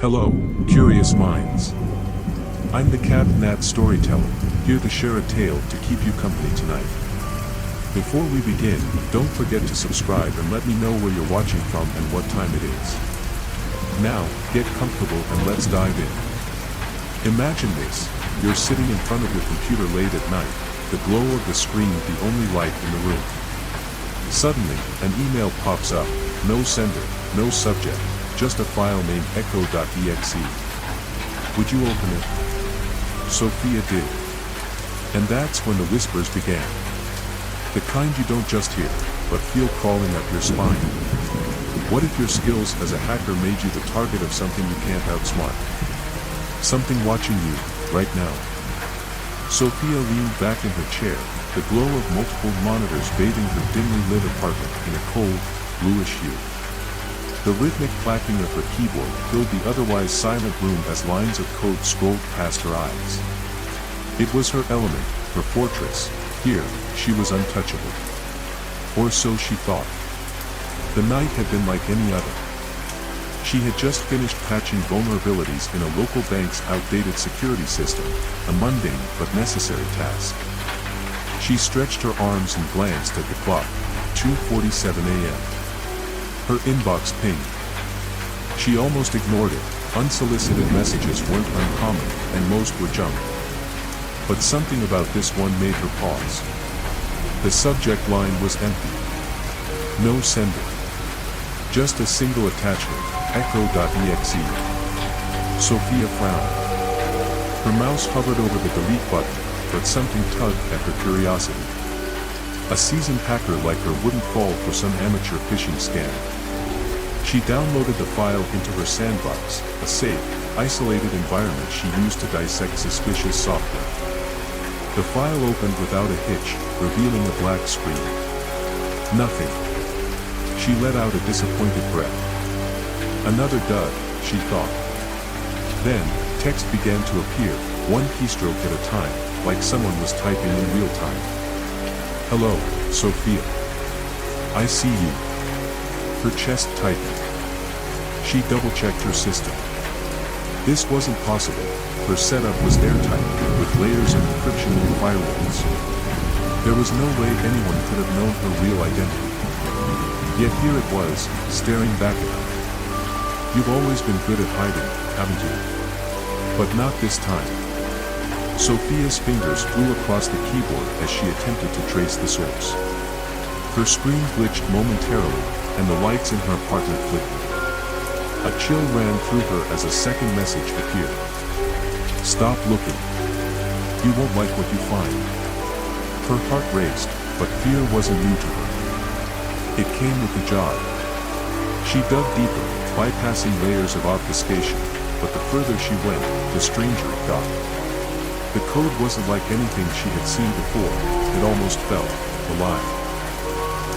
Hello, curious minds. I'm the Cat Nat Storyteller, here to share a tale to keep you company tonight. Before we begin, don't forget to subscribe and let me know where you're watching from and what time it is. Now, get comfortable and let's dive in. Imagine this, you're sitting in front of your computer late at night, the glow of the screen the only light in the room. Suddenly, an email pops up, no sender, no subject, just a file named echo.exe. Would you open it? Sophia did. And that's when the whispers began. The kind you don't just hear, but feel crawling up your spine. What if your skills as a hacker made you the target of something you can't outsmart? Something watching you, right now. Sophia leaned back in her chair, the glow of multiple monitors bathing her dimly lit apartment in a cold, bluish hue. The rhythmic clacking of her keyboard filled the otherwise silent room as lines of code scrolled past her eyes. It was her element, her fortress. Here, she was untouchable. Or so she thought. The night had been like any other. She had just finished patching vulnerabilities in a local bank's outdated security system, a mundane but necessary task. She stretched her arms and glanced at the clock, 2:47 a.m. Her inbox pinged. She almost ignored it. Unsolicited messages weren't uncommon, and most were junk. But something about this one made her pause. The subject line was empty. No sender. Just a single attachment, echo.exe. Sophia frowned. Her mouse hovered over the delete button, but something tugged at her curiosity. A seasoned hacker like her wouldn't fall for some amateur phishing scam. She downloaded the file into her sandbox, a safe, isolated environment she used to dissect suspicious software. The file opened without a hitch, revealing a black screen. Nothing. She let out a disappointed breath. Another dud, she thought. Then, text began to appear, one keystroke at a time, like someone was typing in real time. Hello, Sophia. I see you. Her chest tightened. She double-checked her system. This wasn't possible. Her setup was airtight, with layers of encryption and firewalls. There was no way anyone could have known her real identity. Yet here it was, staring back at her. You've always been good at hiding, haven't you? But not this time. Sophia's fingers flew across the keyboard as she attempted to trace the source. Her screen glitched momentarily, and the lights in her apartment flickered. A chill ran through her as a second message appeared. Stop looking. You won't like what you find. Her heart raced, but fear wasn't new to her. It came with the job. She dug deeper, bypassing layers of obfuscation, but the further she went, the stranger it got. The code wasn't like anything she had seen before, it almost felt alive.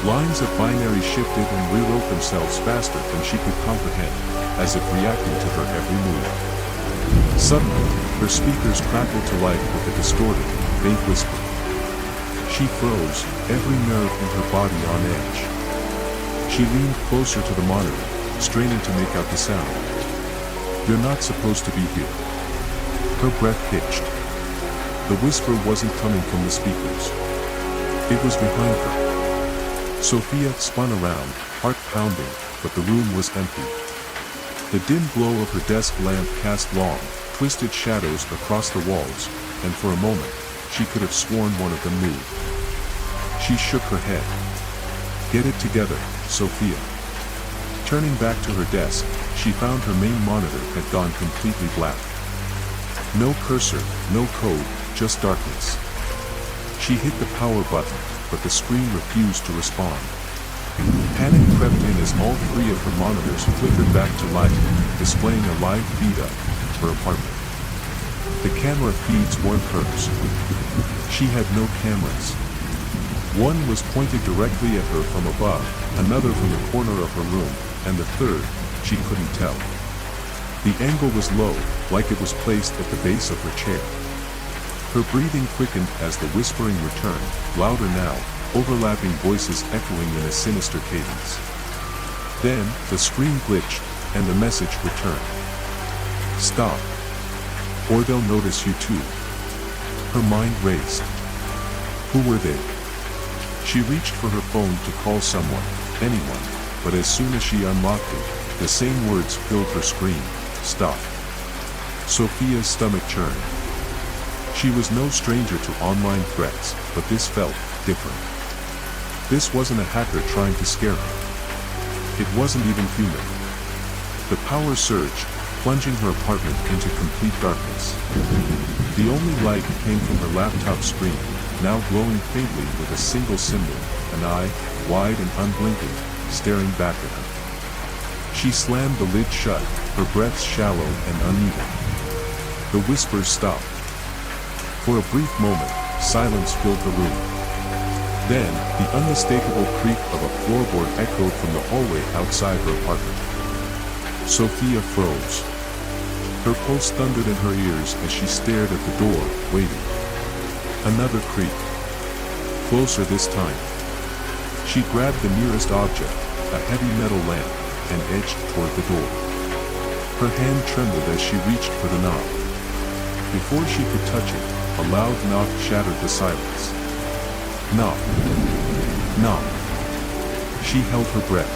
Lines of binary shifted and rewrote themselves faster than she could comprehend, as if reacting to her every move. Suddenly, her speakers crackled to life with a distorted, faint whisper. She froze, every nerve in her body on edge. She leaned closer to the monitor, straining to make out the sound. You're not supposed to be here. Her breath hitched. The whisper wasn't coming from the speakers. It was behind her. Sophia spun around, heart pounding, but the room was empty. The dim glow of her desk lamp cast long, twisted shadows across the walls, and for a moment, she could have sworn one of them moved. She shook her head. Get it together, Sophia. Turning back to her desk, she found her main monitor had gone completely black. No cursor, no code, just darkness. She hit the power button, but the screen refused to respond. Panic crept in as all three of her monitors flickered back to life, displaying a live feed of her apartment. The camera feeds weren't hers. She had no cameras. One was pointed directly at her from above, another from the corner of her room, and the third, she couldn't tell. The angle was low, like it was placed at the base of her chair. Her breathing quickened as the whispering returned, louder now, overlapping voices echoing in a sinister cadence. Then, the screen glitched, and the message returned. Stop, or they'll notice you too. Her mind raced. Who were they? She reached for her phone to call someone, anyone, but as soon as she unlocked it, the same words filled her screen. Stop. Sophia's stomach churned. She was no stranger to online threats, but this felt different. This wasn't a hacker trying to scare her. It wasn't even human. The power surged, plunging her apartment into complete darkness. The only light came from her laptop screen, now glowing faintly with a single symbol, an eye, wide and unblinking, staring back at her. She slammed the lid shut, her breaths shallow and uneven. The whispers stopped. For a brief moment, silence filled the room. Then, the unmistakable creak of a floorboard echoed from the hallway outside her apartment. Sophia froze. Her pulse thundered in her ears as she stared at the door, waiting. Another creak. Closer this time. She grabbed the nearest object, a heavy metal lamp, and edged toward the door. Her hand trembled as she reached for the knob. Before she could touch it, a loud knock shattered the silence. Knock. Knock. She held her breath.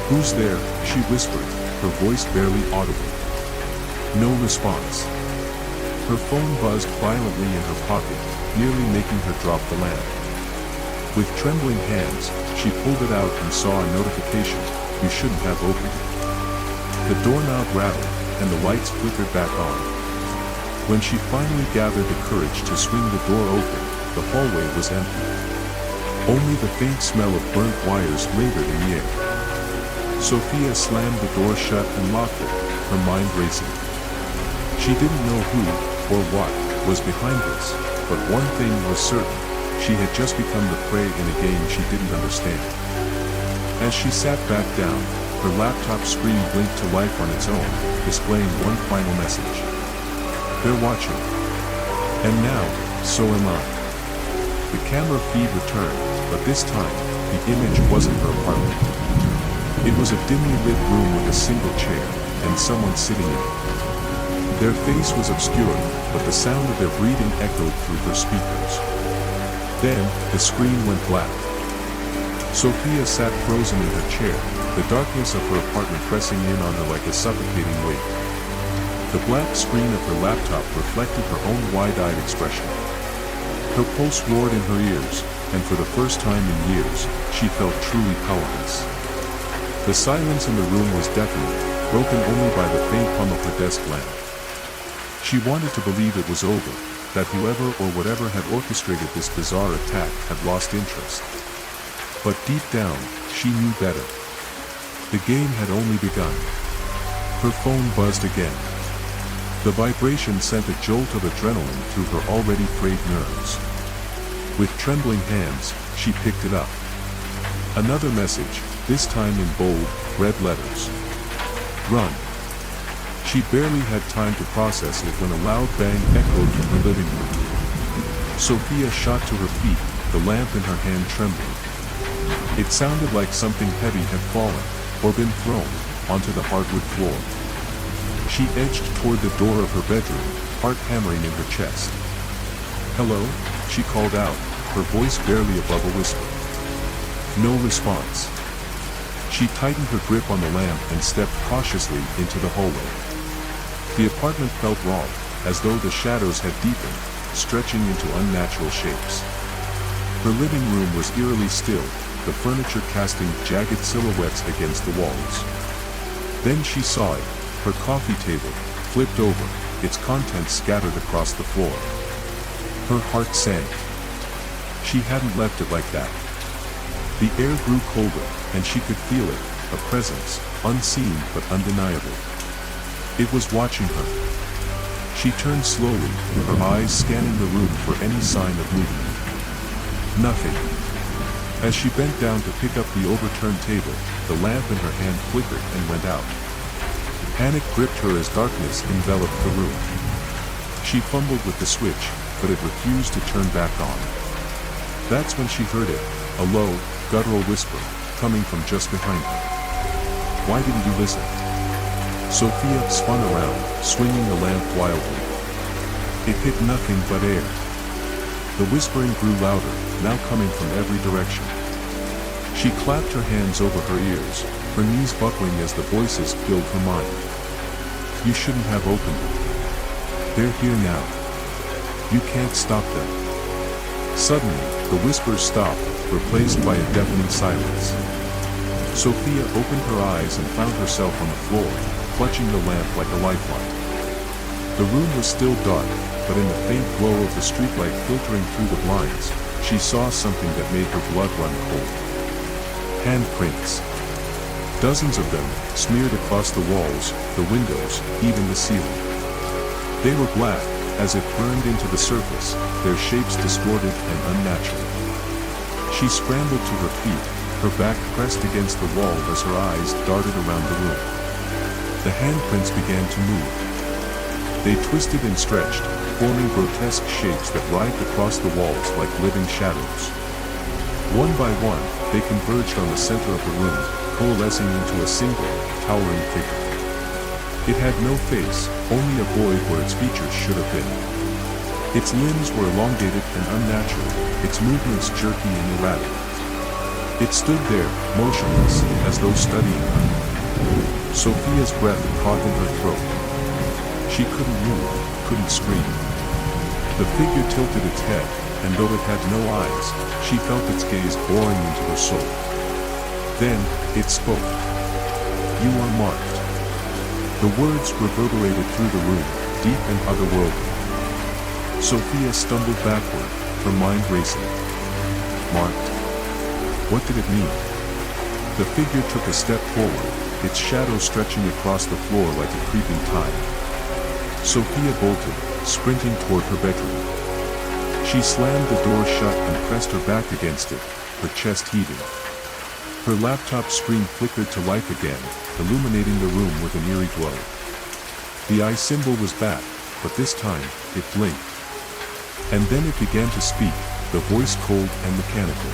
Who's there? She whispered, her voice barely audible. No response. Her phone buzzed violently in her pocket, nearly making her drop the lamp. With trembling hands, she pulled it out and saw a notification. You shouldn't have opened it. The doorknob rattled, and the lights flickered back on. When she finally gathered the courage to swing the door open, the hallway was empty. Only the faint smell of burnt wires lingered in the air. Sophia slammed the door shut and locked it, her mind racing. She didn't know who, or what, was behind this, but one thing was certain, she had just become the prey in a game she didn't understand. As she sat back down, her laptop screen blinked to life on its own, displaying one final message. They're watching. And now, so am I. The camera feed returned, but this time, the image wasn't her apartment. It was a dimly lit room with a single chair, and someone sitting in it. Their face was obscured, but the sound of their breathing echoed through her speakers. Then, the screen went black. Sophia sat frozen in her chair, the darkness of her apartment pressing in on her like a suffocating weight. The black screen of her laptop reflected her own wide-eyed expression. Her pulse roared in her ears, and for the first time in years, she felt truly powerless. The silence in the room was deafening, broken only by the faint hum of her desk lamp. She wanted to believe it was over, that whoever or whatever had orchestrated this bizarre attack had lost interest. But deep down, she knew better. The game had only begun. Her phone buzzed again. The vibration sent a jolt of adrenaline through her already frayed nerves. With trembling hands, she picked it up. Another message, this time in bold, red letters. Run. She barely had time to process it when a loud bang echoed from her living room. Sophia shot to her feet, the lamp in her hand trembling. It sounded like something heavy had fallen, or been thrown, onto the hardwood floor. She edged toward the door of her bedroom, heart hammering in her chest. Hello, she called out, her voice barely above a whisper. No response. She tightened her grip on the lamp and stepped cautiously into the hallway. The apartment felt wrong, as though the shadows had deepened, stretching into unnatural shapes. Her living room was eerily still, the furniture casting jagged silhouettes against the walls. Then she saw it, her coffee table, flipped over, its contents scattered across the floor. Her heart sank. She hadn't left it like that. The air grew colder, and she could feel it, a presence, unseen but undeniable. It was watching her. She turned slowly, her eyes scanning the room for any sign of movement. Nothing. As she bent down to pick up the overturned table, the lamp in her hand flickered and went out. Panic gripped her as darkness enveloped the room. She fumbled with the switch, but it refused to turn back on. That's when she heard it, a low, guttural whisper, coming from just behind her. Why didn't you listen? Sophia spun around, swinging the lamp wildly. It hit nothing but air. The whispering grew louder, now coming from every direction. She clapped her hands over her ears, her knees buckling as the voices filled her mind. You shouldn't have opened it. They're here now. You can't stop them. Suddenly, the whispers stopped, replaced by a deafening silence. Sophia opened her eyes and found herself on the floor, clutching the lamp like a lifeline. The room was still dark, but in the faint glow of the streetlight filtering through the blinds, she saw something that made her blood run cold. Handprints. Dozens of them, smeared across the walls, the windows, even the ceiling. They were black, as if burned into the surface, their shapes distorted and unnatural. She scrambled to her feet, her back pressed against the wall as her eyes darted around the room. The handprints began to move. They twisted and stretched, forming grotesque shapes that writhed across the walls like living shadows. One by one, they converged on the center of the room, coalescing into a single, towering figure. It had no face, only a void where its features should have been. Its limbs were elongated and unnatural, its movements jerky and erratic. It stood there, motionless, as though studying her. Sophia's breath caught in her throat. She couldn't move, couldn't scream. The figure tilted its head, and though it had no eyes, she felt its gaze boring into her soul. Then, it spoke. You are marked. The words reverberated through the room, deep and otherworldly. Sophia stumbled backward, her mind racing. Marked? What did it mean? The figure took a step forward, its shadow stretching across the floor like a creeping tide. Sophia bolted, sprinting toward her bedroom. She slammed the door shut and pressed her back against it, her chest heaving. Her laptop screen flickered to life again, illuminating the room with an eerie glow. The eye symbol was back, but this time, it blinked. And then it began to speak, the voice cold and mechanical.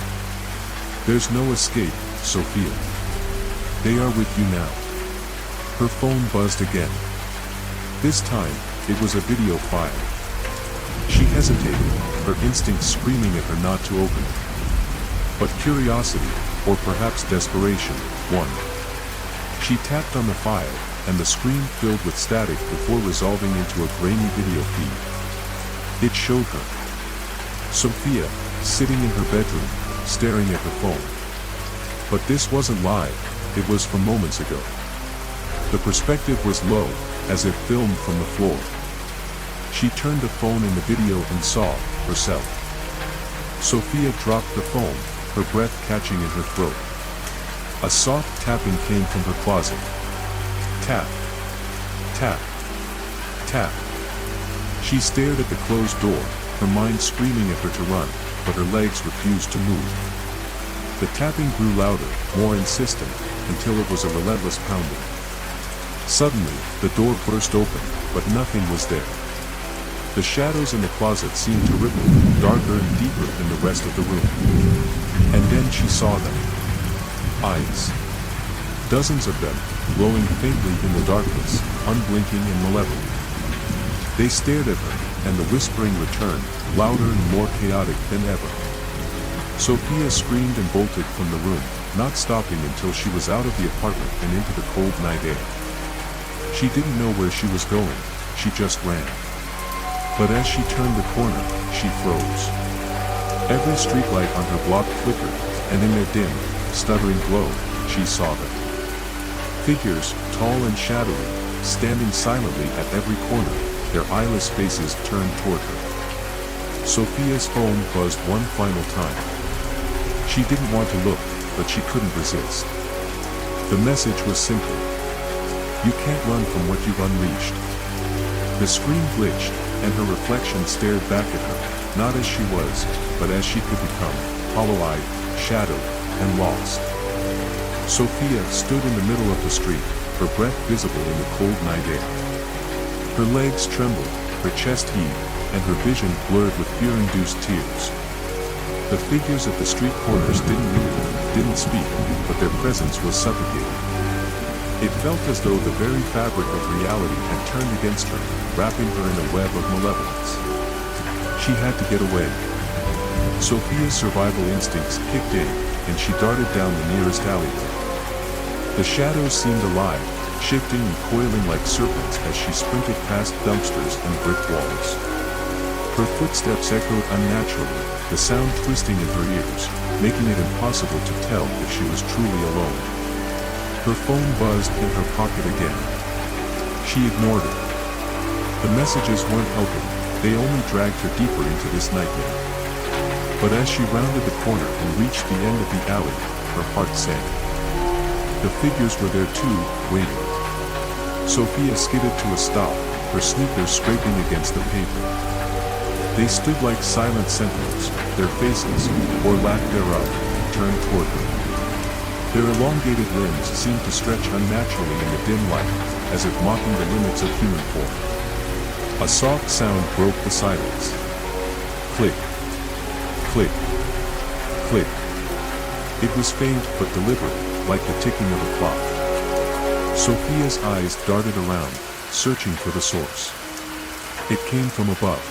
There's no escape, Sophia. They are with you now. Her phone buzzed again. This time, it was a video file. She hesitated, her instincts screaming at her not to open it. But curiosity, or perhaps desperation, won. She tapped on the file, and the screen filled with static before resolving into a grainy video feed. It showed her Sophia, sitting in her bedroom, staring at her phone. But this wasn't live, it was from moments ago. The perspective was low, as if filmed from the floor. She turned the phone in the video and saw herself. Sophia dropped the phone, her breath catching in her throat. A soft tapping came from her closet. Tap. Tap. Tap. She stared at the closed door, her mind screaming at her to run, but her legs refused to move. The tapping grew louder, more insistent, until it was a relentless pounding. Suddenly, the door burst open, but nothing was there. The shadows in the closet seemed to ripple, darker and deeper than the rest of the room. And then she saw them. Eyes. Dozens of them, glowing faintly in the darkness, unblinking and malevolent. They stared at her, and the whispering returned, louder and more chaotic than ever. Sophia screamed and bolted from the room, not stopping until she was out of the apartment and into the cold night air. She didn't know where she was going, she just ran. But as she turned the corner, she froze. Every streetlight on her block flickered, and in their dim, stuttering glow, she saw them. Figures, tall and shadowy, standing silently at every corner, their eyeless faces turned toward her. Sophia's phone buzzed one final time. She didn't want to look, but she couldn't resist. The message was simple. You can't run from what you've unleashed. The screen glitched, and her reflection stared back at her, not as she was, but as she could become, hollow-eyed, shadowed, and lost. Sophia stood in the middle of the street, her breath visible in the cold night air. Her legs trembled, her chest heaved, and her vision blurred with fear-induced tears. The figures at the street corners didn't move, didn't speak, but their presence was suffocating. It felt as though the very fabric of reality had turned against her, wrapping her in a web of malevolence. She had to get away. Sophia's survival instincts kicked in, and she darted down the nearest alleyway. The shadows seemed alive, shifting and coiling like serpents as she sprinted past dumpsters and brick walls. Her footsteps echoed unnaturally, the sound twisting in her ears, making it impossible to tell if she was truly alone. Her phone buzzed in her pocket again. She ignored it. The messages weren't helping, they only dragged her deeper into this nightmare. But as she rounded the corner and reached the end of the alley, her heart sank. The figures were there too, waiting. Sophia skidded to a stop, her sneakers scraping against the pavement. They stood like silent sentinels, their faces, or lack thereof, turned toward her. Their elongated limbs seemed to stretch unnaturally in the dim light, as if mocking the limits of human form. A soft sound broke the silence. Click. Click. Click. It was faint but deliberate, like the ticking of a clock. Sophia's eyes darted around, searching for the source. It came from above.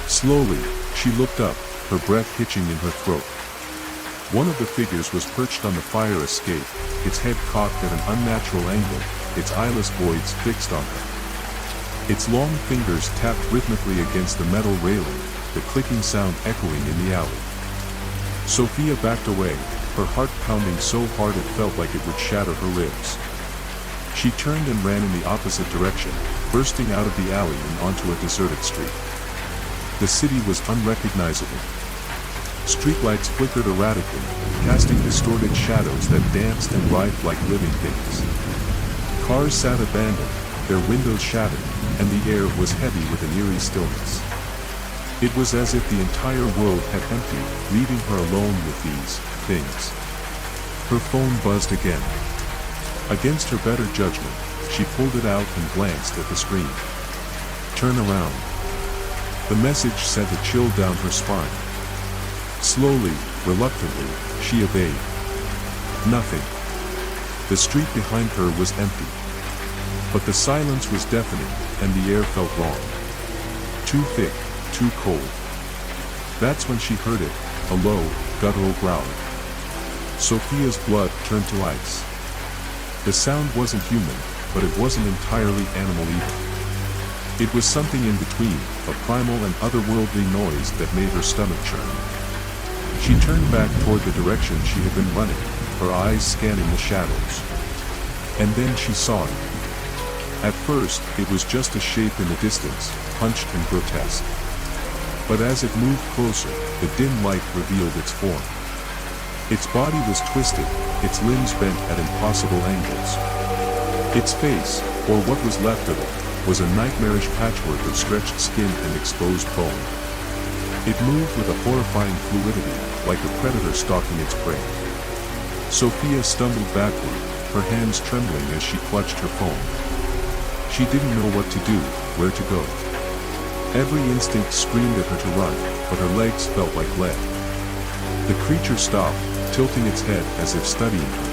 Slowly, she looked up, her breath hitching in her throat. One of the figures was perched on the fire escape, its head cocked at an unnatural angle, its eyeless voids fixed on her. Its long fingers tapped rhythmically against the metal railing, the clicking sound echoing in the alley. Sophia backed away, her heart pounding so hard it felt like it would shatter her ribs. She turned and ran in the opposite direction, bursting out of the alley and onto a deserted street. The city was unrecognizable. Streetlights flickered erratically, casting distorted shadows that danced and writhed like living things. Cars sat abandoned, their windows shattered, and the air was heavy with an eerie stillness. It was as if the entire world had emptied, leaving her alone with these things. Her phone buzzed again. Against her better judgment, she pulled it out and glanced at the screen. Turn around. The message sent a chill down her spine. Slowly, reluctantly, she obeyed. Nothing. The street behind her was empty. But the silence was deafening, and the air felt wrong. Too thick, too cold. That's when she heard it, a low, guttural growl. Sophia's blood turned to ice. The sound wasn't human, but it wasn't entirely animal either. It was something in between, a primal and otherworldly noise that made her stomach churn. She turned back toward the direction she had been running, her eyes scanning the shadows. And then she saw it. At first, it was just a shape in the distance, hunched and grotesque. But as it moved closer, the dim light revealed its form. Its body was twisted, its limbs bent at impossible angles. Its face, or what was left of it, was a nightmarish patchwork of stretched skin and exposed bone. It moved with a horrifying fluidity, like a predator stalking its prey. Sophia stumbled backward, her hands trembling as she clutched her phone. She didn't know what to do, where to go. Every instinct screamed at her to run, but her legs felt like lead. The creature stopped, tilting its head as if studying her.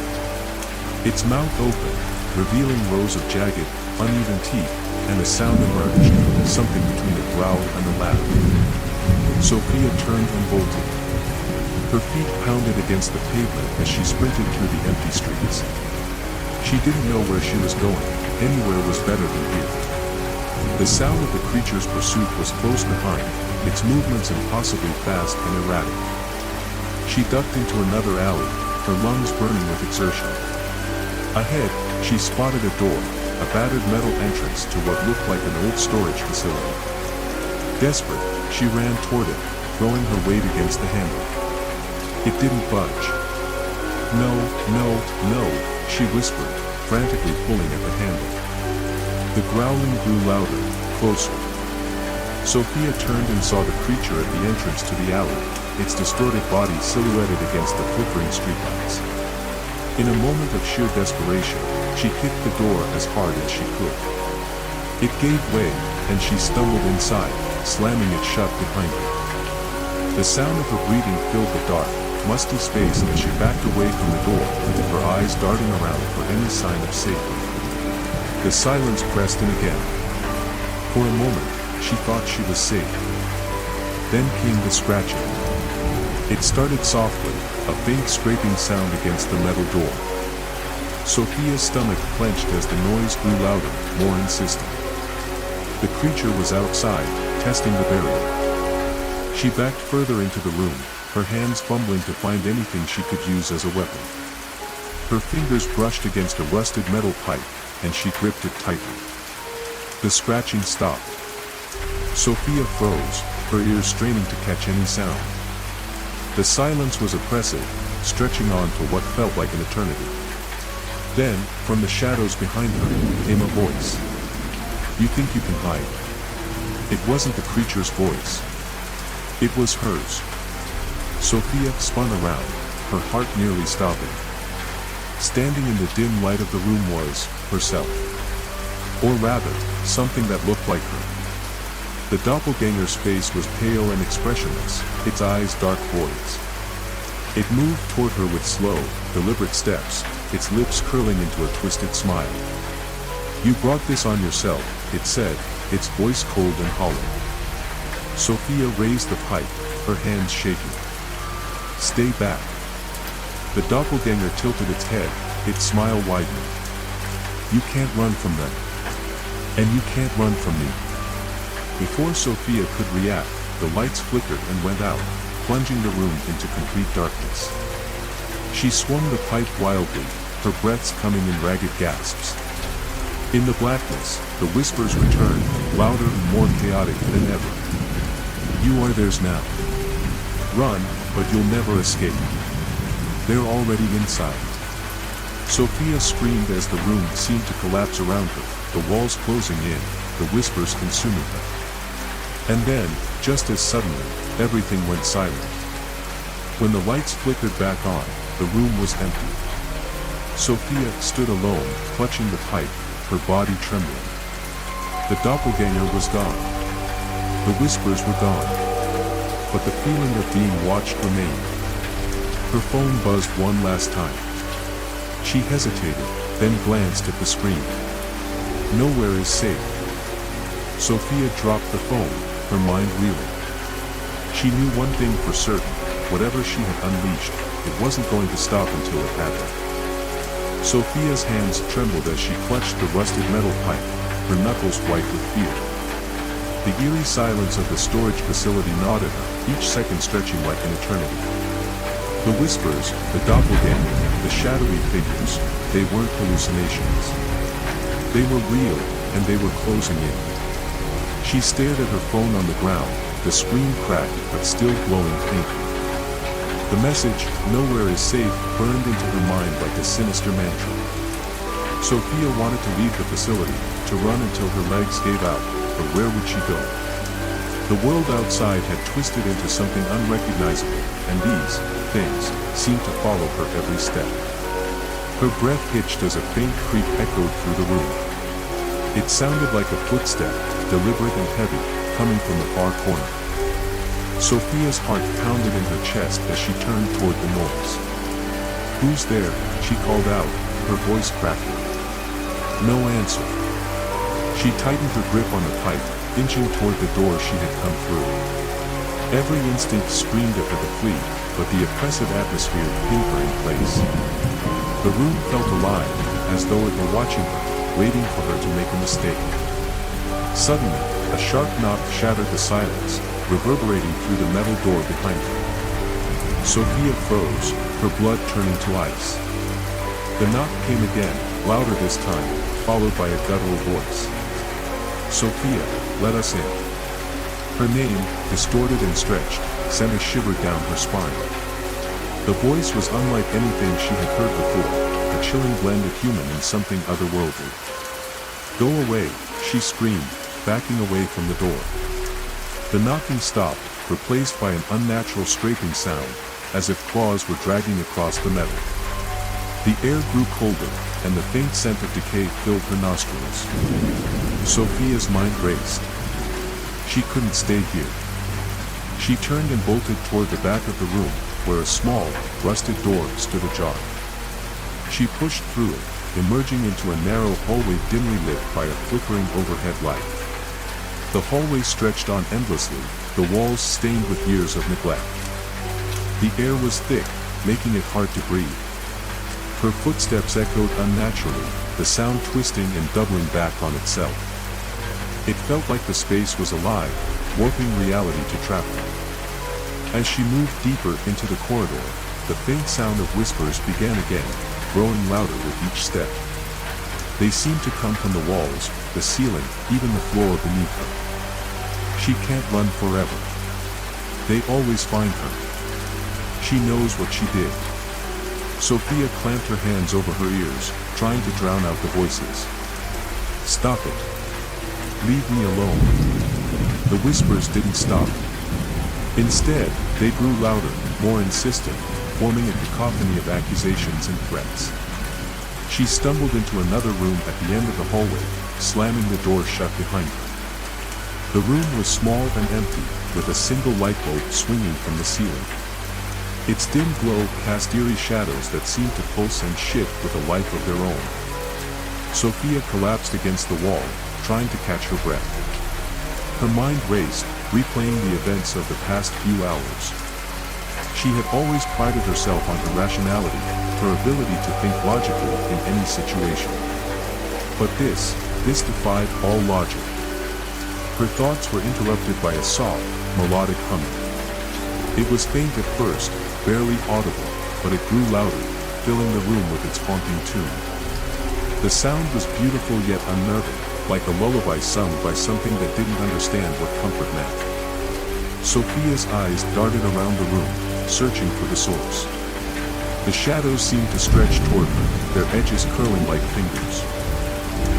Its mouth opened, revealing rows of jagged, uneven teeth, and a sound emerged, something between a growl and a laugh. Sophia turned and bolted. Her feet pounded against the pavement as she sprinted through the empty streets. She didn't know where she was going, anywhere was better than here. The sound of the creature's pursuit was close behind, its movements impossibly fast and erratic. She ducked into another alley, her lungs burning with exertion. Ahead, she spotted a door, a battered metal entrance to what looked like an old storage facility. Desperate, she ran toward it, throwing her weight against the handle. It didn't budge. No, no, no, she whispered, frantically pulling at the handle. The growling grew louder, closer. Sophia turned and saw the creature at the entrance to the alley, its distorted body silhouetted against the flickering streetlights. In a moment of sheer desperation, she kicked the door as hard as she could. It gave way, and she stumbled inside, slamming it shut behind her. The sound of her breathing filled the dark, musty space as she backed away from the door, her eyes darting around for any sign of safety. The silence pressed in again. For a moment, she thought she was safe. Then came the scratching. It started softly, a faint scraping sound against the metal door. Sophia's stomach clenched as the noise grew louder, more insistent. The creature was outside, testing the barrier. She backed further into the room, her hands fumbling to find anything she could use as a weapon. Her fingers brushed against a rusted metal pipe, and she gripped it tightly. The scratching stopped. Sophia froze, her ears straining to catch any sound. The silence was oppressive, stretching on for what felt like an eternity. Then, from the shadows behind her, came a voice. "You think you can hide?" It wasn't the creature's voice. It was hers. Sophia spun around, her heart nearly stopping. Standing in the dim light of the room was herself. Or rather, something that looked like her. The doppelganger's face was pale and expressionless, its eyes dark voids. It moved toward her with slow, deliberate steps, its lips curling into a twisted smile. "You brought this on yourself," it said, its voice cold and hollow. Sophia raised the pipe, her hands shaking. "Stay back." The doppelganger tilted its head, its smile widening. "You can't run from them. And you can't run from me." Before Sophia could react, the lights flickered and went out, plunging the room into complete darkness. She swung the pipe wildly, her breaths coming in ragged gasps. In the blackness, the whispers returned, louder and more chaotic than ever. "You are theirs now. Run, but you'll never escape. They're already inside." Sophia screamed as the room seemed to collapse around her, the walls closing in, the whispers consuming her. And then, just as suddenly, everything went silent. When the lights flickered back on, the room was empty. Sophia stood alone, clutching the pipe, her body trembling. The doppelganger was gone. The whispers were gone. But the feeling of being watched remained. Her phone buzzed one last time. She hesitated, then glanced at the screen. Nowhere is safe. Sophia dropped the phone, her mind reeling. She knew one thing for certain, whatever she had unleashed, it wasn't going to stop until it had her. Sophia's hands trembled as she clutched the rusted metal pipe, her knuckles white with fear. The eerie silence of the storage facility gnawed at her, each second stretching like an eternity. The whispers, the doppelganger, the shadowy figures, they weren't hallucinations. They were real, and they were closing in. She stared at her phone on the ground, the screen cracked but still glowing faintly. The message, "Nowhere is safe," burned into her mind like a sinister mantra. Sophia wanted to leave the facility, to run until her legs gave out, but where would she go? The world outside had twisted into something unrecognizable, and these things seemed to follow her every step. Her breath hitched as a faint creak echoed through the room. It sounded like a footstep, deliberate and heavy, coming from the far corner. Sophia's heart pounded in her chest as she turned toward the noise. "Who's there?" she called out, her voice cracking. No answer. She tightened her grip on the pipe, inching toward the door she had come through. Every instinct screamed at her to flee, but the oppressive atmosphere pinned her in place. The room felt alive, as though it were watching her, waiting for her to make a mistake. Suddenly, a sharp knock shattered the silence, reverberating through the metal door behind her. Sophia froze, her blood turning to ice. The knock came again, louder this time, followed by a guttural voice. "Sophia, let us in." Her name, distorted and stretched, sent a shiver down her spine. The voice was unlike anything she had heard before, a chilling blend of human and something otherworldly. "Go away," she screamed, backing away from the door. The knocking stopped, replaced by an unnatural scraping sound, as if claws were dragging across the metal. The air grew colder, and the faint scent of decay filled her nostrils. Sophia's mind raced. She couldn't stay here. She turned and bolted toward the back of the room, where a small, rusted door stood ajar. She pushed through it, emerging into a narrow hallway dimly lit by a flickering overhead light. The hallway stretched on endlessly, the walls stained with years of neglect. The air was thick, making it hard to breathe. Her footsteps echoed unnaturally, the sound twisting and doubling back on itself. It felt like the space was alive, warping reality to trap her. As she moved deeper into the corridor, the faint sound of whispers began again, growing louder with each step. They seemed to come from the walls, the ceiling, even the floor beneath her. She can't run forever. They always find her. She knows what she did. Sophia clamped her hands over her ears, trying to drown out the voices. Stop it. Leave me alone. The whispers didn't stop. Instead, they grew louder, more insistent, forming a cacophony of accusations and threats. She stumbled into another room at the end of the hallway, slamming the door shut behind her. The room was small and empty, with a single light bulb swinging from the ceiling. Its dim glow cast eerie shadows that seemed to pulse and shift with a life of their own. Sophia collapsed against the wall, trying to catch her breath. Her mind raced, replaying the events of the past few hours. She had always prided herself on her rationality, her ability to think logically in any situation. But this defied all logic. Her thoughts were interrupted by a soft, melodic humming. It was faint at first, barely audible, but it grew louder, filling the room with its haunting tune. The sound was beautiful yet unnerving, like a lullaby sung by something that didn't understand what comfort meant. Sophia's eyes darted around the room, searching for the source. The shadows seemed to stretch toward her, their edges curling like fingers.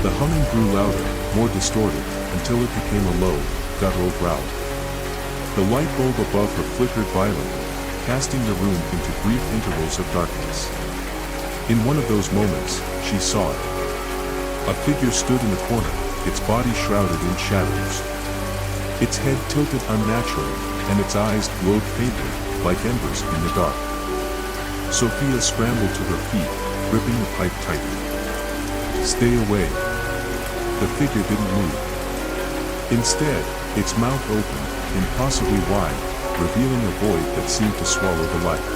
The humming grew louder, more distorted, until it became a low, guttural growl. The light bulb above her flickered violently, casting the room into brief intervals of darkness. In one of those moments, she saw it. A figure stood in the corner, its body shrouded in shadows. Its head tilted unnaturally, and its eyes glowed faintly, like embers in the dark. Sophia scrambled to her feet, gripping the pipe tightly. Stay away. The figure didn't move. Instead, its mouth opened, impossibly wide, revealing a void that seemed to swallow the light.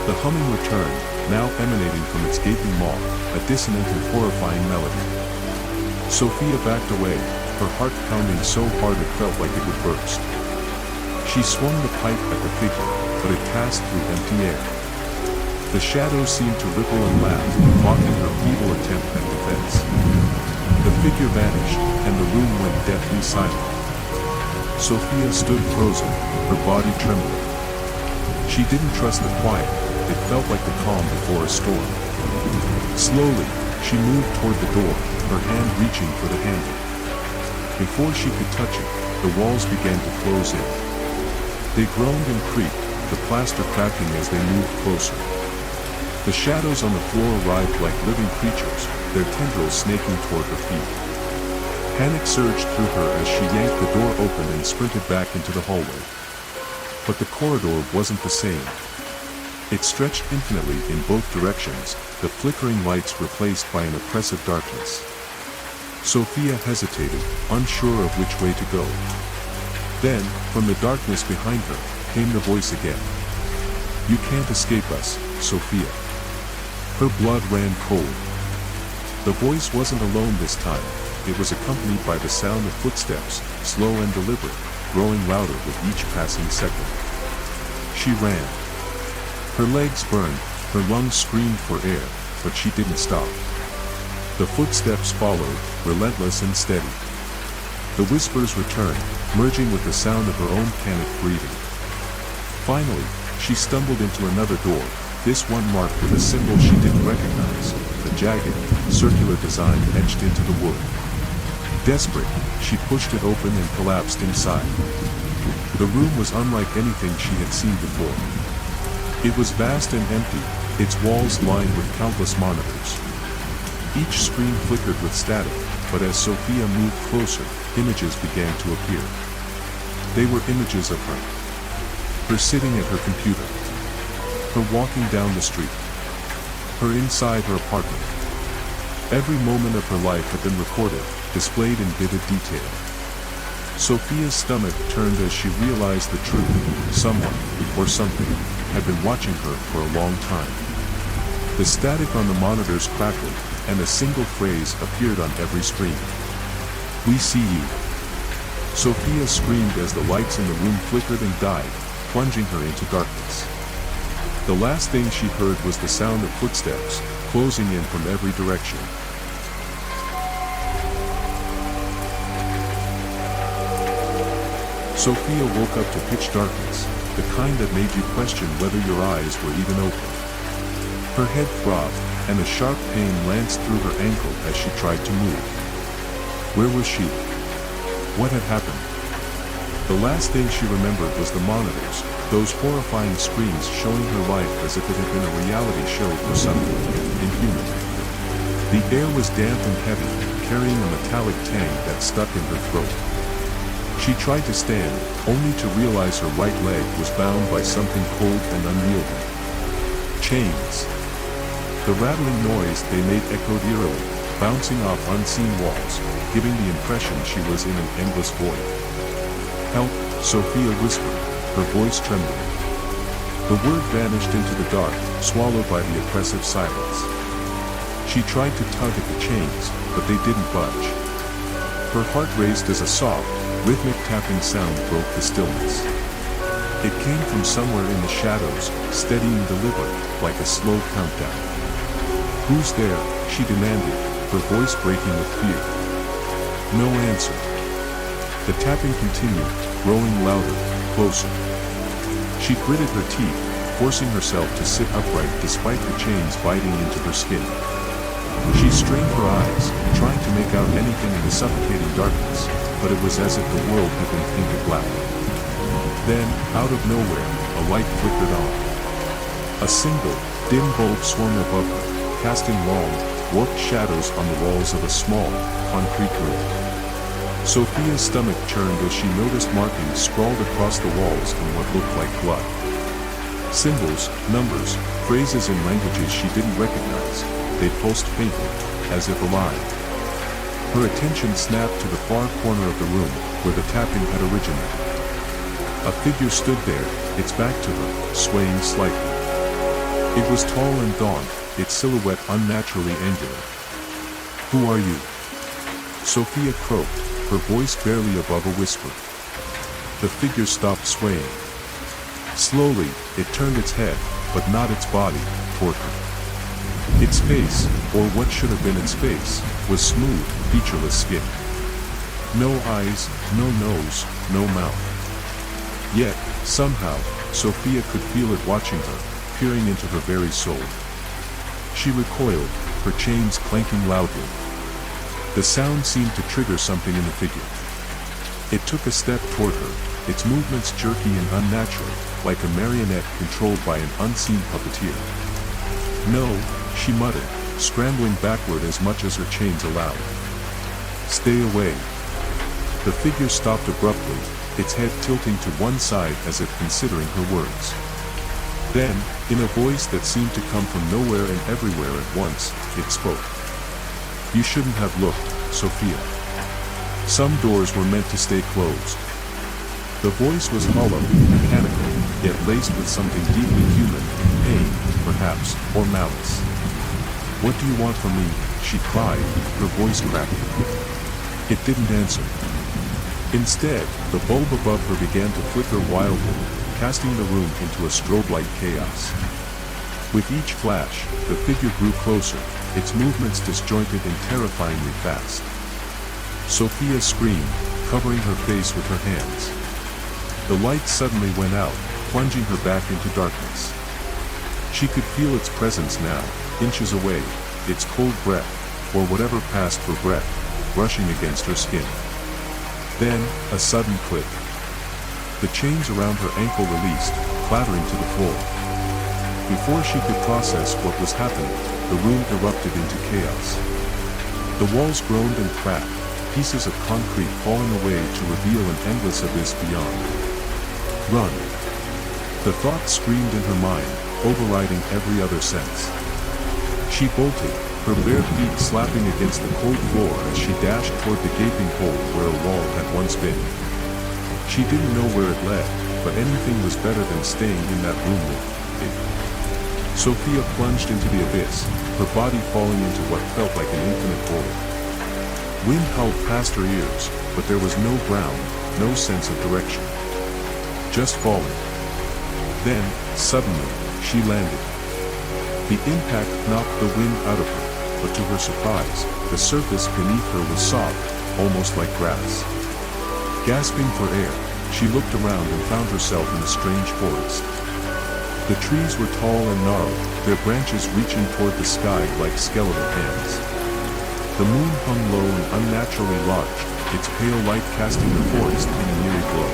The humming returned, now emanating from its gaping maw, a dissonant and horrifying melody. Sophia backed away, her heart pounding so hard it felt like it would burst. She swung the pipe at the figure, but it passed through empty air. The shadows seemed to ripple and laugh, mocking her feeble attempt at defense. The figure vanished, and the room went deathly silent. Sophia stood frozen, her body trembling. She didn't trust the quiet, it felt like the calm before a storm. Slowly, she moved toward the door, her hand reaching for the handle. Before she could touch it, the walls began to close in. They groaned and creaked, the plaster cracking as they moved closer. The shadows on the floor writhed like living creatures, their tendrils snaking toward her feet. Panic surged through her as she yanked the door open and sprinted back into the hallway. But the corridor wasn't the same. It stretched infinitely in both directions, the flickering lights replaced by an oppressive darkness. Sophia hesitated, unsure of which way to go. Then, from the darkness behind her, came the voice again. You can't escape us, Sophia. Her blood ran cold. The voice wasn't alone this time. It was accompanied by the sound of footsteps, slow and deliberate, growing louder with each passing second. She ran. Her legs burned, her lungs screamed for air, but she didn't stop. The footsteps followed, relentless and steady. The whispers returned, merging with the sound of her own panicked breathing. Finally, she stumbled into another door, this one marked with a symbol she didn't recognize, a jagged, circular design etched into the wood. Desperate, she pushed it open and collapsed inside. The room was unlike anything she had seen before. It was vast and empty, its walls lined with countless monitors. Each screen flickered with static, but as Sophia moved closer, images began to appear. They were images of her. Her sitting at her computer. her walking down the street, her inside her apartment. Every moment of her life had been recorded, displayed in vivid detail. Sophia's stomach turned as she realized the truth. Someone, or something, had been watching her for a long time. The static on the monitors crackled, and a single phrase appeared on every screen. "We see you." Sophia screamed as the lights in the room flickered and died, plunging her into darkness. The last thing she heard was the sound of footsteps, closing in from every direction. Sophia woke up to pitch darkness, the kind that made you question whether your eyes were even open. Her head throbbed, and a sharp pain lanced through her ankle as she tried to move. Where was she? What had happened? The last thing she remembered was the monitors, those horrifying screens showing her life as if it had been a reality show for something inhuman. The air was damp and heavy, carrying a metallic tang that stuck in her throat. She tried to stand, only to realize her right leg was bound by something cold and unwieldy. Chains. The rattling noise they made echoed eerily, bouncing off unseen walls, giving the impression she was in an endless void. "Help," Sophia whispered, her voice trembling. The word vanished into the dark, swallowed by the oppressive silence. She tried to tug at the chains, but they didn't budge. Her heart raced as a soft, rhythmic tapping sound broke the stillness. It came from somewhere in the shadows, steady and deliberate, like a slow countdown. "Who's there?" she demanded, her voice breaking with fear. No answer. The tapping continued, growing louder, closer. She gritted her teeth, forcing herself to sit upright despite the chains biting into her skin. She strained her eyes, trying to make out anything in the suffocating darkness, but it was as if the world had been painted black. Then, out of nowhere, a light flickered on. A single, dim bulb swung above her, casting long, warped shadows on the walls of a small, concrete room. Sophia's stomach churned as she noticed markings scrawled across the walls in what looked like blood. Symbols, numbers, phrases in languages she didn't recognize, they pulsed faintly, as if alive. Her attention snapped to the far corner of the room, where the tapping had originated. A figure stood there, its back to her, swaying slightly. It was tall and gaunt, its silhouette unnaturally angular. "Who are you?" Sophia croaked, her voice barely above a whisper. The figure stopped swaying. Slowly, it turned its head, but not its body, toward her. Its face, or what should have been its face, was smooth, featureless skin. No eyes, no nose, no mouth. Yet, somehow, Sophia could feel it watching her, peering into her very soul. She recoiled, her chains clanking loudly. The sound seemed to trigger something in the figure. It took a step toward her, its movements jerky and unnatural, like a marionette controlled by an unseen puppeteer. "No," she muttered, scrambling backward as much as her chains allowed. "Stay away." The figure stopped abruptly, its head tilting to one side as if considering her words. Then, in a voice that seemed to come from nowhere and everywhere at once, it spoke. "You shouldn't have looked, Sophia. Some doors were meant to stay closed." The voice was hollow, mechanical, yet laced with something deeply human, pain, perhaps, or malice. "What do you want from me?" she cried, her voice cracking. It didn't answer. Instead, the bulb above her began to flicker wildly, casting the room into a strobe-like chaos. With each flash, the figure grew closer, its movements disjointed and terrifyingly fast. Sophia screamed, covering her face with her hands. The light suddenly went out, plunging her back into darkness. She could feel its presence now, inches away, its cold breath, or whatever passed for breath, brushing against her skin. Then, a sudden click. The chains around her ankle released, clattering to the floor. Before she could process what was happening, the room erupted into chaos. The walls groaned and cracked, pieces of concrete falling away to reveal an endless abyss beyond. "Run!" The thought screamed in her mind, overriding every other sense. She bolted, her bare feet slapping against the cold floor as she dashed toward the gaping hole where a wall had once been. She didn't know where it led, but anything was better than staying in that room with it. Sophia plunged into the abyss, her body falling into what felt like an infinite void. Wind howled past her ears, but there was no ground, no sense of direction. Just falling. Then, suddenly, she landed. The impact knocked the wind out of her, but to her surprise, the surface beneath her was soft, almost like grass. Gasping for air, she looked around and found herself in a strange forest. The trees were tall and gnarled, their branches reaching toward the sky like skeletal hands. The moon hung low and unnaturally large, its pale light casting the forest in an eerie glow.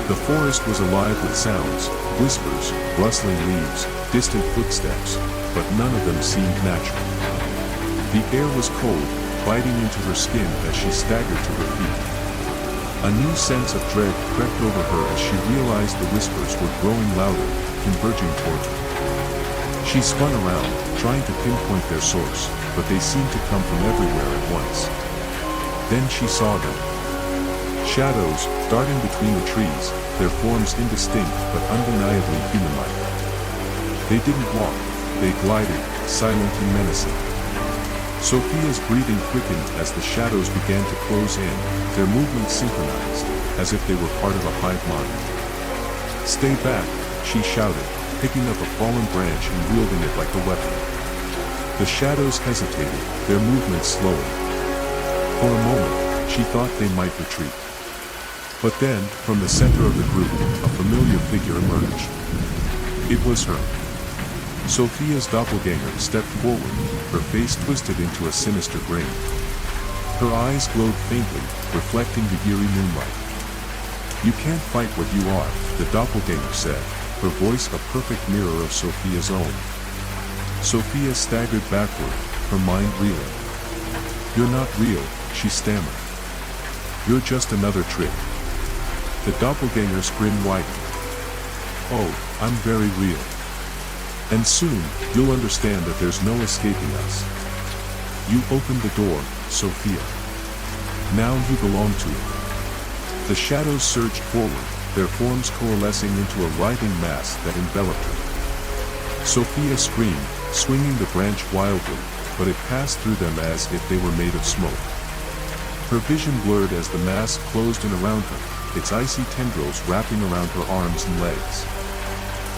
The forest was alive with sounds, whispers, rustling leaves, distant footsteps, but none of them seemed natural. The air was cold, biting into her skin as she staggered to her feet. A new sense of dread crept over her as she realized the whispers were growing louder, converging toward her. She spun around, trying to pinpoint their source, but they seemed to come from everywhere at once. Then she saw them. Shadows, darting between the trees, their forms indistinct but undeniably human-like. They didn't walk, they glided, silent and menacing. Sophia's breathing quickened as the shadows began to close in, their movements synchronized, as if they were part of a hive mind. "Stay back," she shouted, picking up a fallen branch and wielding it like a weapon. The shadows hesitated, their movements slowing. For a moment, she thought they might retreat. But then, from the center of the group, a familiar figure emerged. It was her. Sophia's doppelganger stepped forward, her face twisted into a sinister grin. Her eyes glowed faintly, reflecting the eerie moonlight. "You can't fight what you are," the doppelganger said, her voice a perfect mirror of Sophia's own. Sophia staggered backward, her mind reeling. "You're not real," she stammered. "You're just another trick." The doppelganger's grin widened. "Oh, I'm very real. And soon, you'll understand that there's no escaping us. You opened the door, Sophia. Now you belong to it." The shadows surged forward, their forms coalescing into a writhing mass that enveloped her. Sophia screamed, swinging the branch wildly, but it passed through them as if they were made of smoke. Her vision blurred as the mass closed in around her, its icy tendrils wrapping around her arms and legs.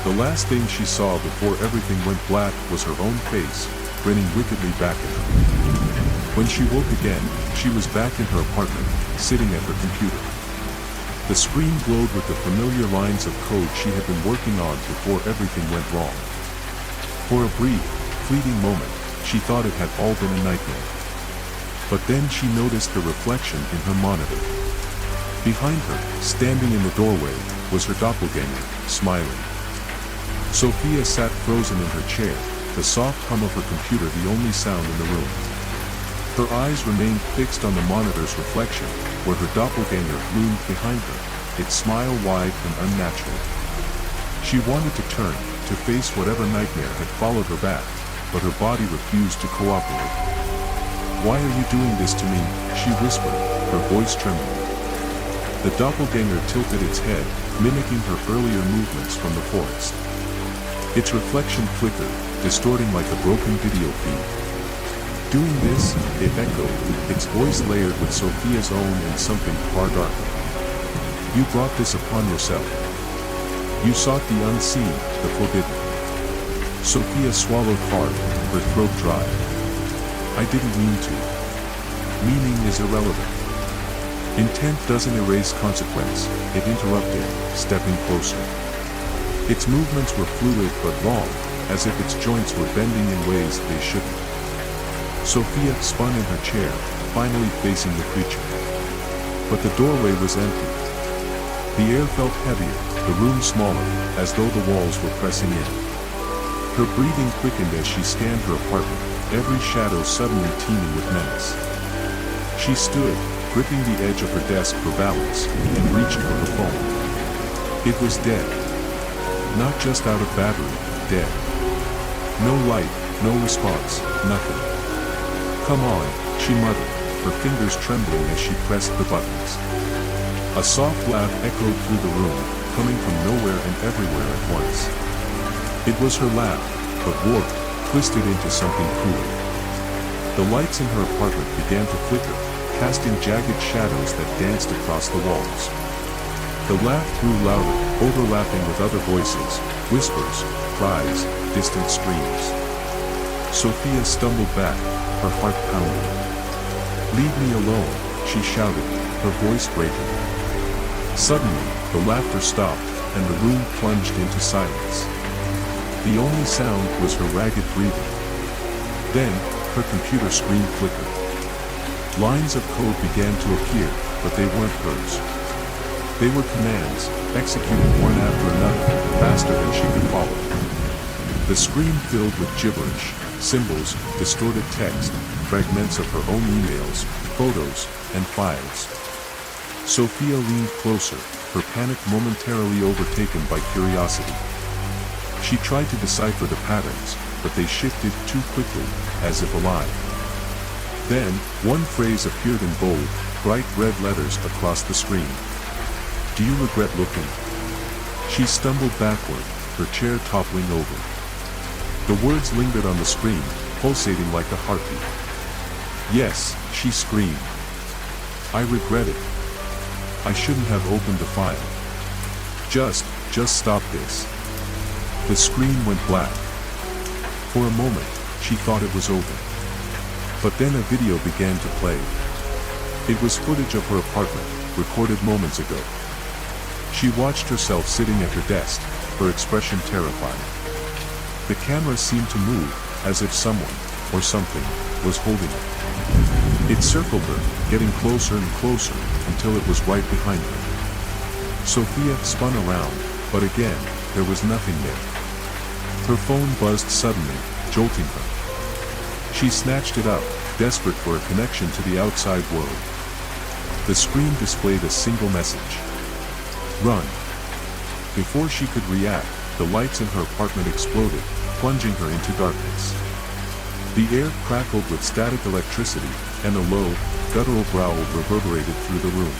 The last thing she saw before everything went black was her own face, grinning wickedly back at her. When she woke again, she was back in her apartment, sitting at her computer. The screen glowed with the familiar lines of code she had been working on before everything went wrong. For a brief, fleeting moment, she thought it had all been a nightmare. But then she noticed the reflection in her monitor. Behind her, standing in the doorway, was her doppelganger, smiling. Sophia sat frozen in her chair, the soft hum of her computer the only sound in the room. Her eyes remained fixed on the monitor's reflection, where her doppelganger loomed behind her, its smile wide and unnatural. She wanted to turn, to face whatever nightmare had followed her back, but her body refused to cooperate. "Why are you doing this to me?" she whispered, her voice trembling. The doppelganger tilted its head, mimicking her earlier movements from the forest. Its reflection flickered, distorting like a broken video feed. "Doing this," it echoed, its voice layered with Sophia's own and something far darker. "You brought this upon yourself. You sought the unseen, the forbidden." Sophia swallowed hard, her throat dry. "I didn't mean to. Meaning is irrelevant. Intent doesn't erase consequence," it interrupted, stepping closer. Its movements were fluid but long, as if its joints were bending in ways they shouldn't. Sophia spun in her chair, finally facing the creature. But the doorway was empty. The air felt heavier, the room smaller, as though the walls were pressing in. Her breathing quickened as she scanned her apartment, every shadow suddenly teeming with menace. She stood, gripping the edge of her desk for balance, and reached for her phone. It was dead. Not just out of battery, dead. No light, no response, nothing. "Come on," she muttered, her fingers trembling as she pressed the buttons. A soft laugh echoed through the room, coming from nowhere and everywhere at once. It was her laugh, but warped, twisted into something cruel. The lights in her apartment began to flicker, casting jagged shadows that danced across the walls. The laugh grew louder, overlapping with other voices, whispers, cries, distant screams. Sophia stumbled back, her heart pounding. "Leave me alone," she shouted, her voice breaking. Suddenly, the laughter stopped, and the room plunged into silence. The only sound was her ragged breathing. Then, her computer screen flickered. Lines of code began to appear, but they weren't hers. They were commands, executed one after another, faster than she could follow. The screen filled with gibberish, symbols, distorted text, fragments of her own emails, photos, and files. Sophia leaned closer, her panic momentarily overtaken by curiosity. She tried to decipher the patterns, but they shifted too quickly, as if alive. Then, one phrase appeared in bold, bright red letters across the screen. "Do you regret looking?" She stumbled backward, her chair toppling over. The words lingered on the screen, pulsating like a heartbeat. "Yes," she screamed. "I regret it. I shouldn't have opened the file. Just stop this." The screen went black. For a moment, she thought it was over. But then a video began to play. It was footage of her apartment, recorded moments ago. She watched herself sitting at her desk, her expression terrified. The camera seemed to move, as if someone, or something, was holding it. It circled her, getting closer and closer, until it was right behind her. Sophia spun around, but again, there was nothing there. Her phone buzzed suddenly, jolting her. She snatched it up, desperate for a connection to the outside world. The screen displayed a single message. "Run." Before she could react, the lights in her apartment exploded, plunging her into darkness. The air crackled with static electricity, and a low, guttural growl reverberated through the room.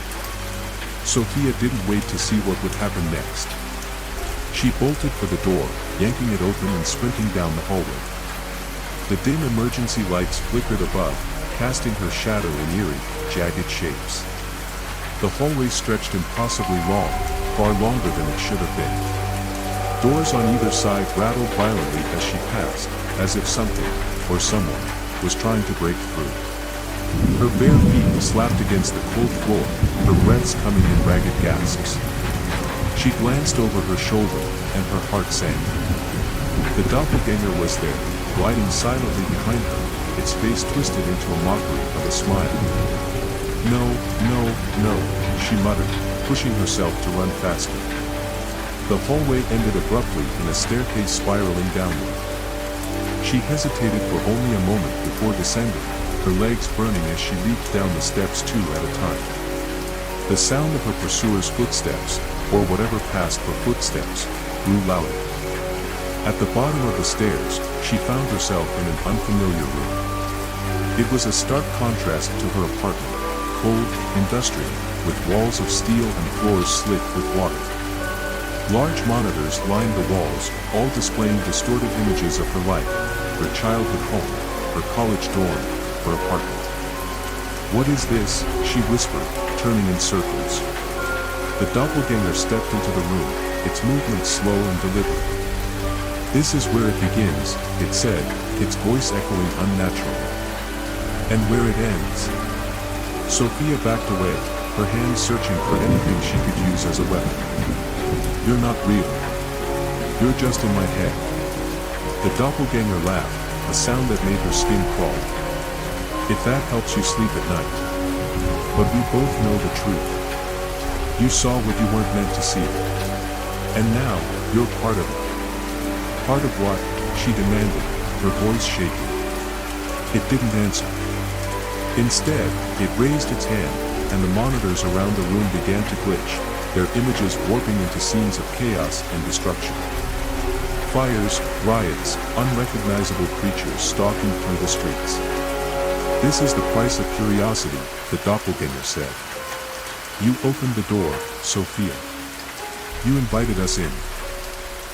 Sophia didn't wait to see what would happen next. She bolted for the door, yanking it open and sprinting down the hallway. The dim emergency lights flickered above, casting her shadow in eerie, jagged shapes. The hallway stretched impossibly long, far longer than it should have been. Doors on either side rattled violently as she passed, as if something, or someone, was trying to break through. Her bare feet slapped against the cold floor, her breaths coming in ragged gasps. She glanced over her shoulder, and her heart sank. The doppelganger was there, gliding silently behind her, its face twisted into a mockery of a smile. "No, no, no," she muttered, pushing herself to run faster. The hallway ended abruptly in a staircase spiraling downward. She hesitated for only a moment before descending, her legs burning as she leaped down the steps two at a time. The sound of her pursuer's footsteps, or whatever passed for footsteps, grew louder. At the bottom of the stairs, she found herself in an unfamiliar room. It was a stark contrast to her apartment, cold, industrial, with walls of steel and floors slick with water. Large monitors lined the walls, all displaying distorted images of her life, her childhood home, her college dorm, her apartment. "What is this?" she whispered, turning in circles. The doppelganger stepped into the room, its movements slow and deliberate. "This is where it begins," it said, its voice echoing unnaturally. "And where it ends." Sophia backed away, her hands searching for anything she could use as a weapon. "You're not real. You're just in my head." The doppelganger laughed, a sound that made her skin crawl. "If that helps you sleep at night. But we both know the truth. You saw what you weren't meant to see. And now, you're part of it." "Part of what?" she demanded, her voice shaking. It didn't answer. Instead, it raised its hand, and the monitors around the room began to glitch, their images warping into scenes of chaos and destruction. Fires, riots, unrecognizable creatures stalking through the streets. This is the price of curiosity, the doppelganger said. You opened the door, Sophia. You invited us in.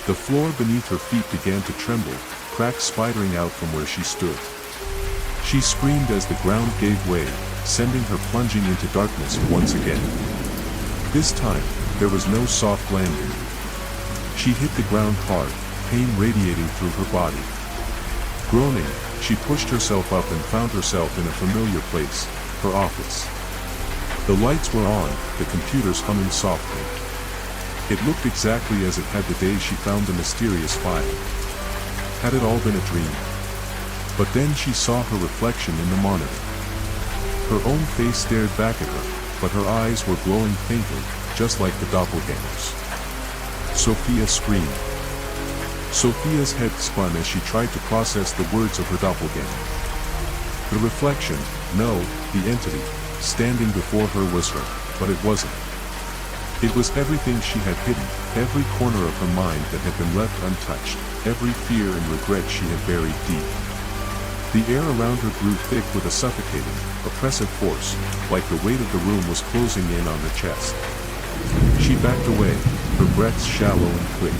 The floor beneath her feet began to tremble, cracks spidering out from where she stood. She screamed as the ground gave way, sending her plunging into darkness once again. This time, there was no soft landing. She hit the ground hard, pain radiating through her body. Groaning, she pushed herself up and found herself in a familiar place, her office. The lights were on, the computers humming softly. It looked exactly as it had the day she found the mysterious file. Had it all been a dream? But then she saw her reflection in the monitor. Her own face stared back at her, but her eyes were glowing faintly, just like the doppelgangers. Sophia screamed. Sophia's head spun as she tried to process the words of her doppelganger. The reflection, no, the entity, standing before her was her, but it wasn't. It was everything she had hidden, every corner of her mind that had been left untouched, every fear and regret she had buried deep. The air around her grew thick with a suffocating, oppressive force, like the weight of the room was closing in on her chest. She backed away, her breaths shallow and quick.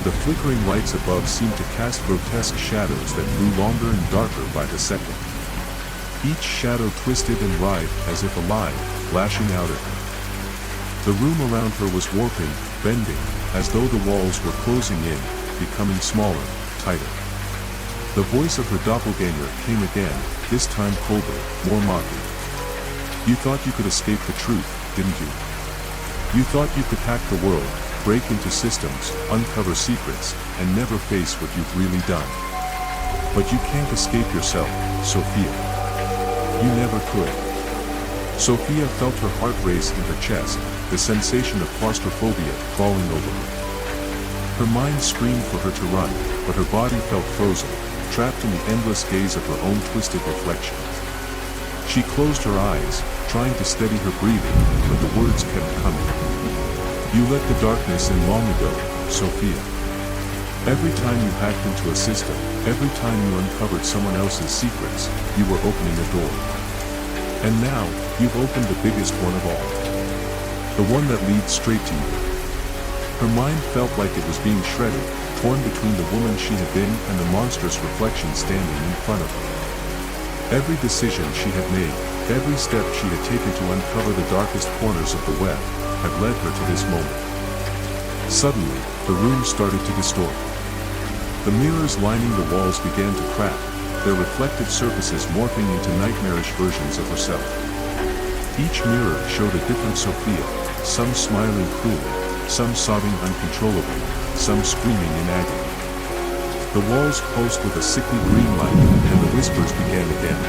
The flickering lights above seemed to cast grotesque shadows that grew longer and darker by the second. Each shadow twisted and writhed as if alive, lashing out at her. The room around her was warping, bending, as though the walls were closing in, becoming smaller, tighter. The voice of her doppelganger came again, this time colder, more mocking. You thought you could escape the truth, didn't you? You thought you could hack the world, break into systems, uncover secrets, and never face what you've really done. But you can't escape yourself, Sophia. You never could. Sophia felt her heart race in her chest, the sensation of claustrophobia crawling over her. Her mind screamed for her to run, but her body felt frozen, trapped in the endless gaze of her own twisted reflection. She closed her eyes, trying to steady her breathing, but the words kept coming. You let the darkness in long ago, Sophia. Every time you hacked into a system, every time you uncovered someone else's secrets, you were opening a door. And now, you've opened the biggest one of all. The one that leads straight to you. Her mind felt like it was being shredded, torn between the woman she had been and the monstrous reflection standing in front of her. Every decision she had made, every step she had taken to uncover the darkest corners of the web, had led her to this moment. Suddenly, the room started to distort. The mirrors lining the walls began to crack, their reflective surfaces morphing into nightmarish versions of herself. Each mirror showed a different Sophia, some smiling cruelly, some sobbing uncontrollably, some screaming in agony. The walls pulsed with a sickly green light, and the whispers began again.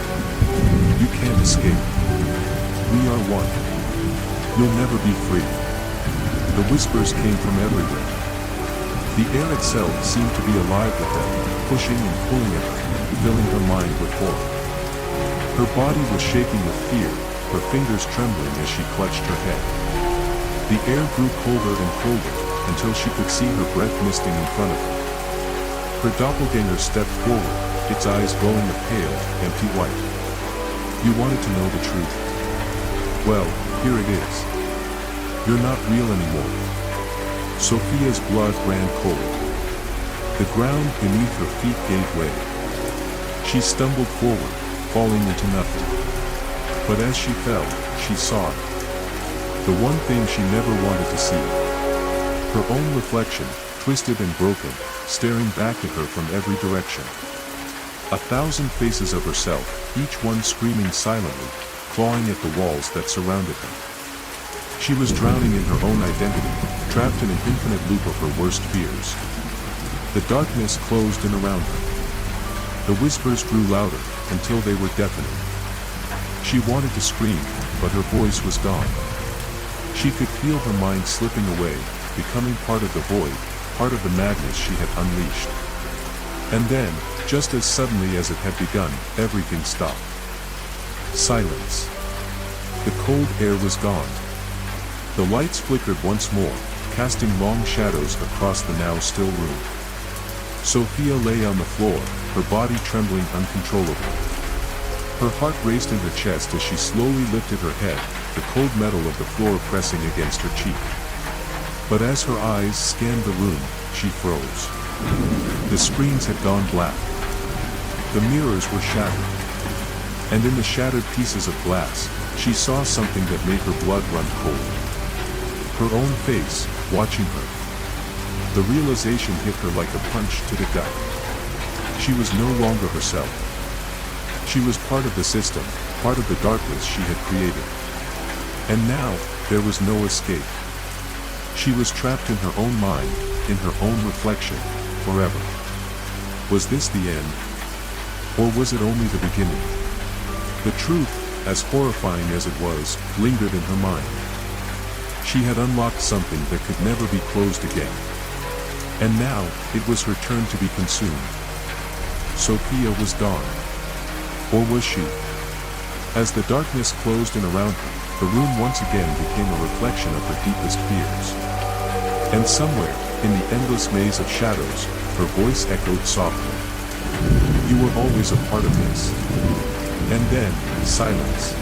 You can't escape. We are one. You'll never be free. The whispers came from everywhere. The air itself seemed to be alive with them, pushing and pulling at her, filling her mind with horror. Her body was shaking with fear, her fingers trembling as she clutched her head. The air grew colder and colder, until she could see her breath misting in front of her. Her doppelganger stepped forward, its eyes glowing a pale, empty white. You wanted to know the truth. Well, here it is. You're not real anymore. Sophia's blood ran cold. The ground beneath her feet gave way. She stumbled forward, falling into nothing. But as she fell, she saw it. The one thing she never wanted to see. Her own reflection, twisted and broken, staring back at her from every direction. 1,000 faces of herself, each one screaming silently, clawing at the walls that surrounded her. She was drowning in her own identity, trapped in an infinite loop of her worst fears. The darkness closed in around her. The whispers grew louder, until they were deafening. She wanted to scream, but her voice was gone. She could feel her mind slipping away, becoming part of the void, part of the madness she had unleashed. And then, just as suddenly as it had begun, everything stopped. Silence. The cold air was gone. The lights flickered once more, casting long shadows across the now still room. Sophia lay on the floor, her body trembling uncontrollably. Her heart raced in her chest as she slowly lifted her head, the cold metal of the floor pressing against her cheek. But as her eyes scanned the room, she froze. The screens had gone black. The mirrors were shattered. And in the shattered pieces of glass, she saw something that made her blood run cold. Her own face, watching her. The realization hit her like a punch to the gut. She was no longer herself. She was part of the system, part of the darkness she had created. And now, there was no escape. She was trapped in her own mind, in her own reflection, forever. Was this the end? Or was it only the beginning? The truth, as horrifying as it was, lingered in her mind. She had unlocked something that could never be closed again. And now, it was her turn to be consumed. Sophia was gone. Or was she? As the darkness closed in around her, the room once again became a reflection of her deepest fears. And somewhere, in the endless maze of shadows, her voice echoed softly. You were always a part of this. And then, silence.